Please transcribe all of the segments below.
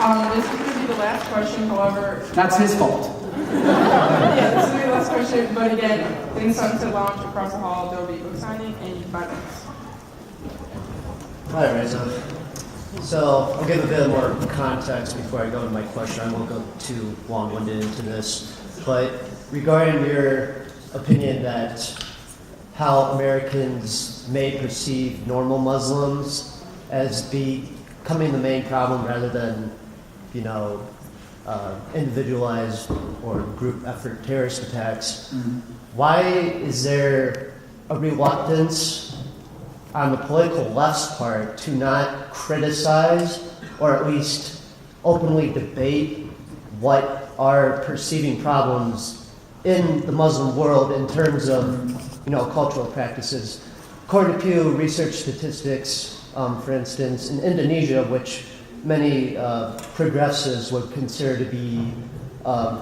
This is going to be the last question, however... That's his fault. Yeah, this is going to be the last question, but again, things on to lounge across the hall, there will be book signing and 5 minutes. Hi, Reza. So I'll give a bit more context before I go into my question. I won't go too long-winded into this. But regarding your opinion that how Americans may perceive normal Muslims as becoming the main problem rather than, individualized or group effort terrorist attacks, why is there a reluctance on the political left's part to not criticize or at least openly debate what are perceiving problems in the Muslim world in terms of cultural practices? According to Pew Research statistics, for instance, in Indonesia, which many progressives would consider to be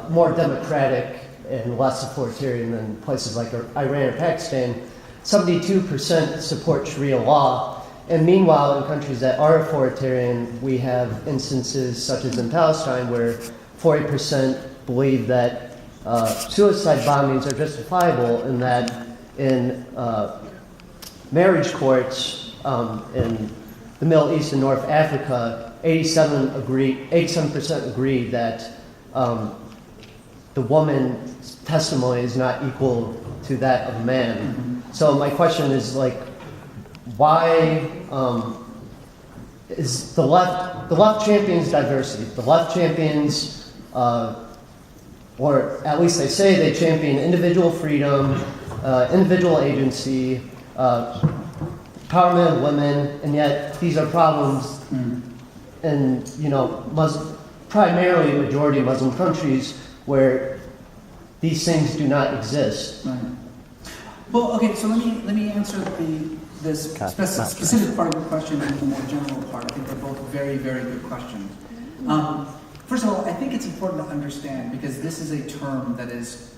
more democratic and less authoritarian than places like Iran or Pakistan, 72% support Sharia law. And meanwhile, in countries that are authoritarian, we have instances such as in Palestine where 40% believe that suicide bombings are justifiable, and that in marriage courts in the Middle East and North Africa, 87% agree that the woman's testimony is not equal to that of a man. So my question is, why is the left champions diversity? The left champions, or at least they say they champion individual freedom, individual agency, empowerment of women, and yet these are problems in primarily majority Muslim countries where these things do not exist. Right. Well, okay, so let me answer this specific part of the question and the more general part. I think they're both very, very good questions. First of all, I think it's important to understand, because this is a term that is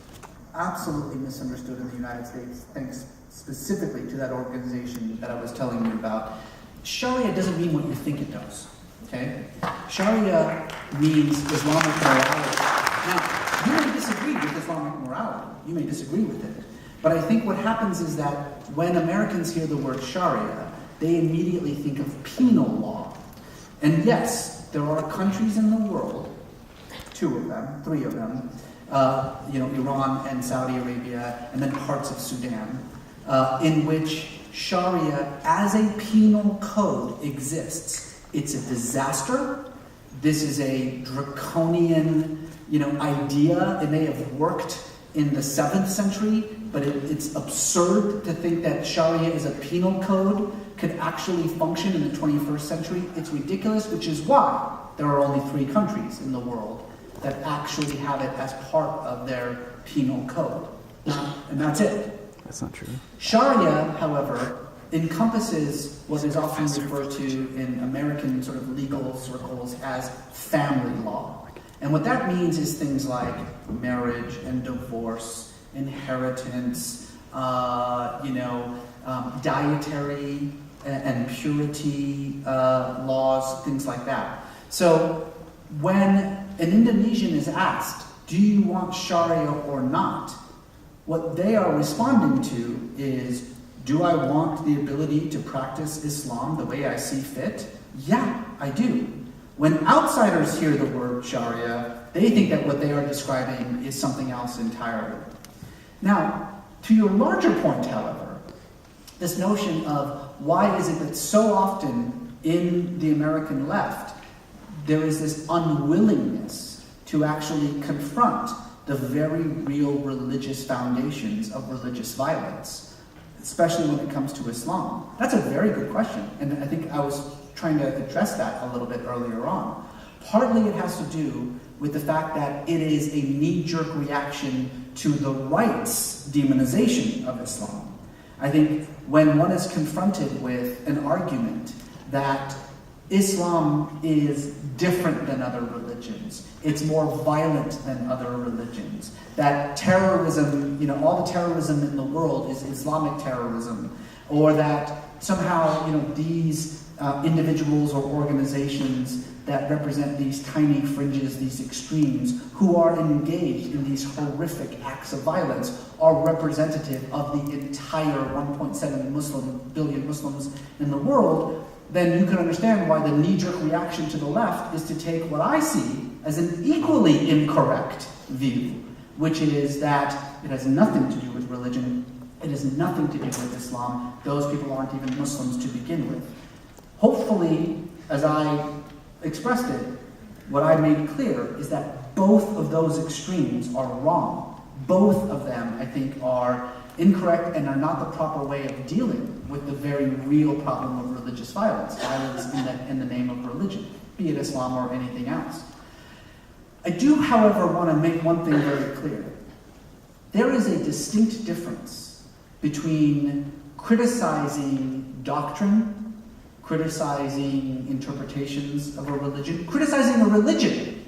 absolutely misunderstood in the United States, thanks specifically to that organization that I was telling you about. Sharia doesn't mean what you think it does, okay? Sharia means Islamic morality. Now, you may disagree with Islamic morality. You may disagree with it. But I think what happens is that when Americans hear the word Sharia, they immediately think of penal law. And yes, there are countries in the world, 3 of them, Iran and Saudi Arabia, and then parts of Sudan, in which Sharia as a penal code exists. It's a disaster. This is a draconian, idea. It may have worked in the 7th century, but it's absurd to think that Sharia as a penal code could actually function in the 21st century. It's ridiculous, which is why there are only 3 countries in the world that actually have it as part of their penal code. And that's it. That's not true. Sharia, however, encompasses what is often referred to in American sort of legal circles as family law. And what that means is things like marriage and divorce, inheritance, dietary and purity laws, things like that. So when an Indonesian is asked, do you want Sharia or not? What they are responding to is, do I want the ability to practice Islam the way I see fit? Yeah, I do. When outsiders hear the word Sharia, they think that what they are describing is something else entirely. Now, to your larger point, however, this notion of why is it that so often in the American left, there is this unwillingness to actually confront the very real religious foundations of religious violence, especially when it comes to Islam? That's a very good question, and I think I was trying to address that a little bit earlier on. Partly it has to do with the fact that it is a knee-jerk reaction to the right's demonization of Islam. I think when one is confronted with an argument that Islam is different than other religions, it's more violent than other religions, that terrorism, all the terrorism in the world is Islamic terrorism, or that somehow, these individuals or organizations that represent these tiny fringes, these extremes, who are engaged in these horrific acts of violence, are representative of the entire 1.7 billion Muslims in the world, then you can understand why the knee-jerk reaction to the left is to take what I see as an equally incorrect view, which is that it has nothing to do with religion, it has nothing to do with Islam, those people aren't even Muslims to begin with. Hopefully, as I expressed it, what I made clear is that both of those extremes are wrong. Both of them, I think, are incorrect and are not the proper way of dealing with the very real problem of religious violence, in the name of religion, be it Islam or anything else. I do, however, want to make one thing very clear. There is a distinct difference between criticizing doctrine, criticizing interpretations of a religion, criticizing a religion,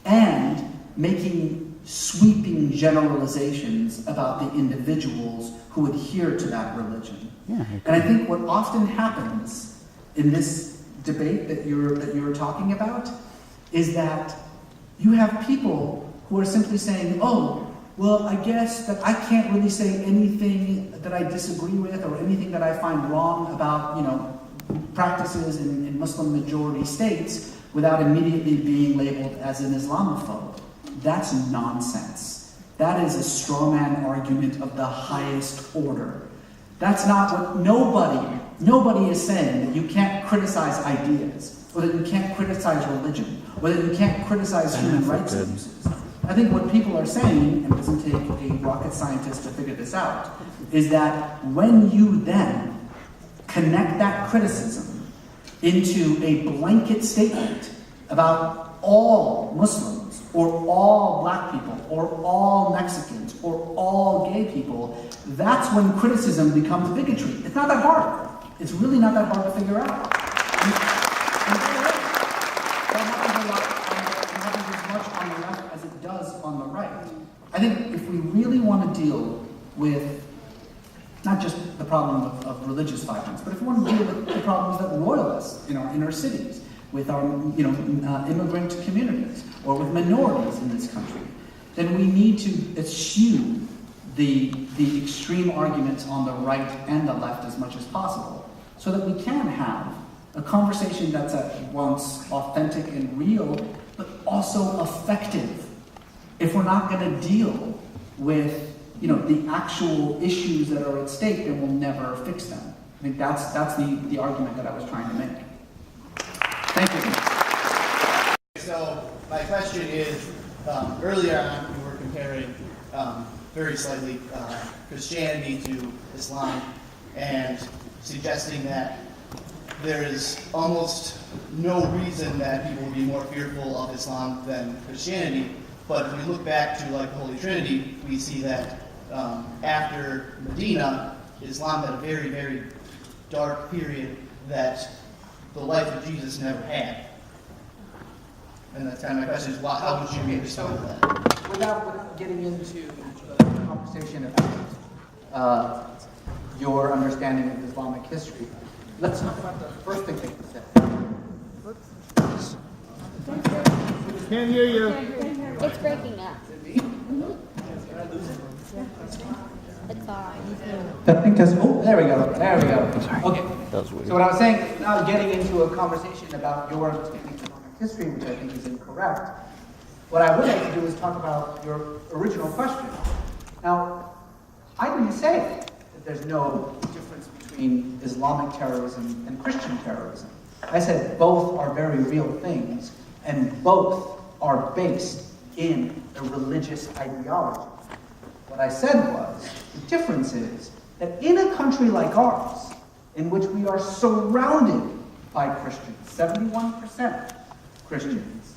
and making sweeping generalizations about the individuals who adhere to that religion. Yeah, and I think what often happens in this debate that you're talking about is that you have people who are simply saying, oh, well, I guess that I can't really say anything that I disagree with or anything that I find wrong about, practices in Muslim majority states without immediately being labeled as an Islamophobe. That's nonsense. That is a straw man argument of the highest order. That's not what nobody is saying that you can't criticize ideas, or that you can't criticize religion, or that you can't criticize human rights abuses. I think what people are saying, and it doesn't take a rocket scientist to figure this out, is that when you then connect that criticism into a blanket statement about all Muslims, or all black people, or all Mexicans, or all gay people, that's when criticism becomes bigotry. It's not that hard. It's really not that hard to figure out. That happens as much on the left as it does on the right. I think if we really want to deal with not just the problem of religious violence, but if we want to deal with the problems that royalists in our inner cities, with our immigrant communities, or with minorities in this country, then we need to eschew the extreme arguments on the right and the left as much as possible, so that we can have a conversation that's at once authentic and real, but also effective. If we're not going to deal with the actual issues that are at stake, then we'll never fix them. I think that's the argument that I was trying to make. Thank you. So my question is, earlier on we were comparing very slightly Christianity to Islam and suggesting that there is almost no reason that people would be more fearful of Islam than Christianity. But if we look back to the Holy Trinity, we see that after Medina, Islam had a very, very dark period that the life of Jesus never had. And that's kind of my question is, how would you respond to that? Without getting into the conversation about your understanding of Islamic history, let's talk about the first thing that you said. Can't hear you. It's breaking up. It's alright. Testing, test. Oh, there we go. There we go. Okay. That was weird. So what I was saying is now getting into a conversation about your understanding of Islamic history, which I think is incorrect. What I would like to do is talk about your original question. Now, I didn't say that there's no difference between Islamic terrorism and Christian terrorism. I said both are very real things, and both are based in a religious ideology. What I said was, the difference is that in a country like ours, in which we are surrounded by Christians, 71% Christians,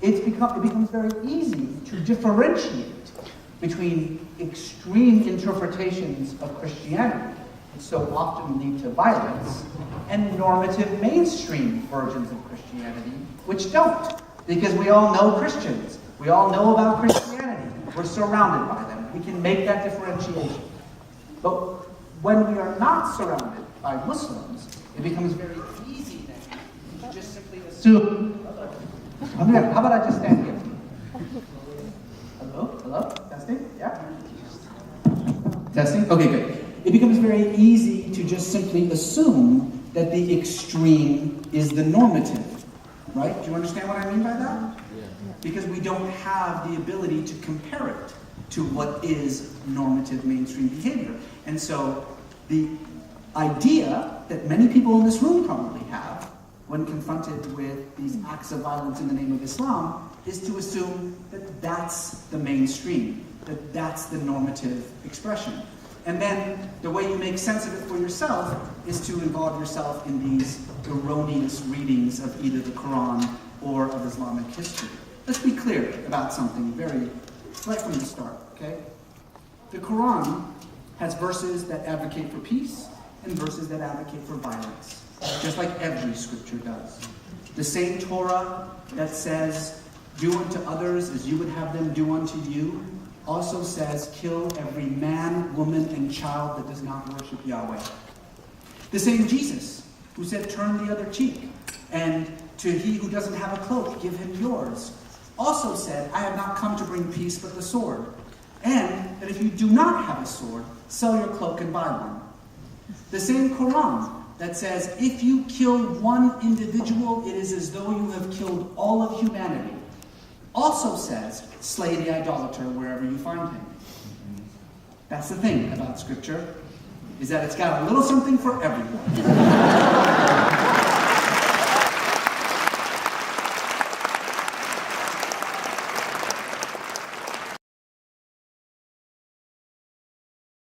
it becomes very easy to differentiate between extreme interpretations of Christianity, which so often lead to violence, and normative mainstream versions of Christianity, which don't. Because we all know Christians. We all know about Christianity. We're surrounded by them. We can make that differentiation. But when we are not surrounded by Muslims, it becomes very easy then to just simply assume. How about I just stand here? Hello? Hello? Testing? Yeah? Testing? Okay, good. It becomes very easy to just simply assume that the extreme is the normative. Right? Do you understand what I mean by that? Yeah. Because we don't have the ability to compare it to what is normative mainstream behavior. And so the idea that many people in this room probably have when confronted with these acts of violence in the name of Islam is to assume that that's the mainstream, that that's the normative expression. And then the way you make sense of it for yourself is to involve yourself in these erroneous readings of either the Quran or of Islamic history. Let's be clear about something right from the start, okay? The Quran has verses that advocate for peace and verses that advocate for violence, just like every scripture does. The same Torah that says, do unto others as you would have them do unto you, also says, kill every man, woman, and child that does not worship Yahweh. The same Jesus, who said, turn the other cheek, and to he who doesn't have a cloak, give him yours, also said, I have not come to bring peace but the sword. And that if you do not have a sword, sell your cloak and buy one. The same Quran that says, if you kill one individual, it is as though you have killed all of humanity, also says, slay the idolater wherever you find him. That's the thing about Scripture, is that it's got a little something for everyone.